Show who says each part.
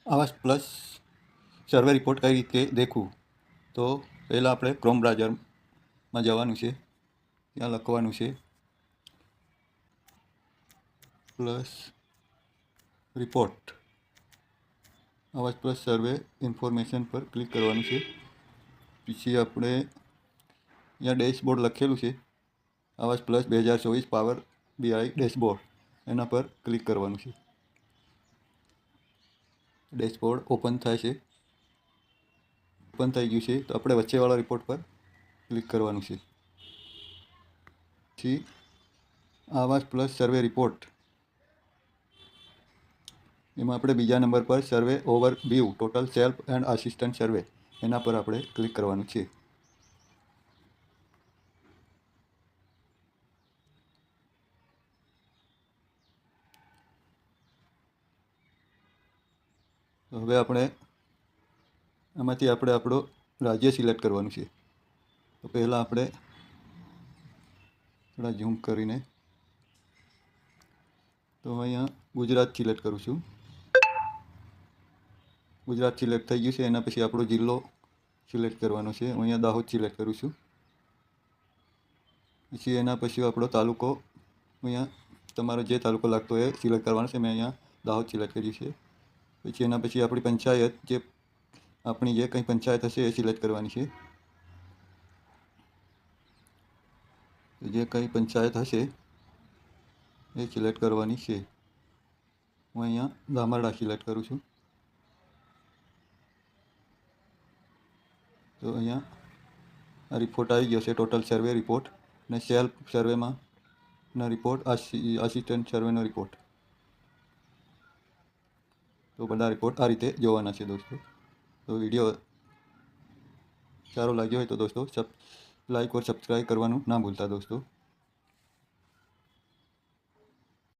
Speaker 1: આવાસ પ્લસ સર્વે રિપોર્ટ કઈ રીતે દેખવું, તો પહેલાં આપણે ક્રોમ બ્રાઉઝરમાં જવાનું છે. ત્યાં લખવાનું છે પ્લસ રિપોર્ટ. આવાસ પ્લસ સર્વે ઇન્ફોર્મેશન પર ક્લિક કરવાનું છે. પછી આપણે અહીંયા ડેશબોર્ડ લખેલું છે આવાસ પ્લસ 2024 પાવર BI ડેશબોર્ડ, એના પર ક્લિક કરવાનું છે. ડેશબોર્ડ ઓપન થાય છે. ઓપન થઈ ગયું છે તો આપણે વચ્ચેવાળા રિપોર્ટ પર ક્લિક કરવાનું છે. પછી આવાસ પ્લસ સર્વે રિપોર્ટ, એમાં આપણે બીજા નંબર પર survey overview total self and assistant survey, એના પર આપણે ક્લિક કરવાનું છે. તો હવે આપણે આમાંથી આપણો રાજ્ય સિલેક્ટ કરવાનું છે. તો પહેલાં આપણે થોડા ઝૂમ કરીને તો અહીંયા ગુજરાત સિલેક્ટ કરું છું. ગુજરાત સિલેક્ટ થઈ ગયું છે. એના પછી આપણો જિલ્લો સિલેક્ટ કરવાનો છે. હું અહીંયા દાહોદ સિલેક્ટ કરું છું. પછી એના પછી આપણો તાલુકો, અહીંયા તમારો જે તાલુકો લાગતો હોય એ સિલેક્ટ કરવાનો છે. મેં અહીંયા દાહોદ સિલેક્ટ કર્યું છે. પછી એના પછી આપણી પંચાયત, આપણી જે કંઈ પંચાયત હશે એ સિલેક્ટ કરવાની છે. જે કંઈ પંચાયત હશે એ સિલેક્ટ કરવાની છે. હું અહીંયા ગામરડા સિલેક્ટ કરું છું. તો અહીંયા આ રિપોર્ટ આવી ગયો છે, ટોટલ સર્વે રિપોર્ટ અને સેલ્ફ સર્વેમાંના રિપોર્ટ, આસિસ્ટન્ટ સર્વેનો રિપોર્ટ. તો બધા રિપોર્ટ આ રીતે જોવાના છે દોસ્તો. તો વિડીયો સારો લાગ્યો હોય તો દોસ્તો લાઈક ઓર સબસ્ક્રાઈબ કરવાનું ના ભૂલતા દોસ્તો.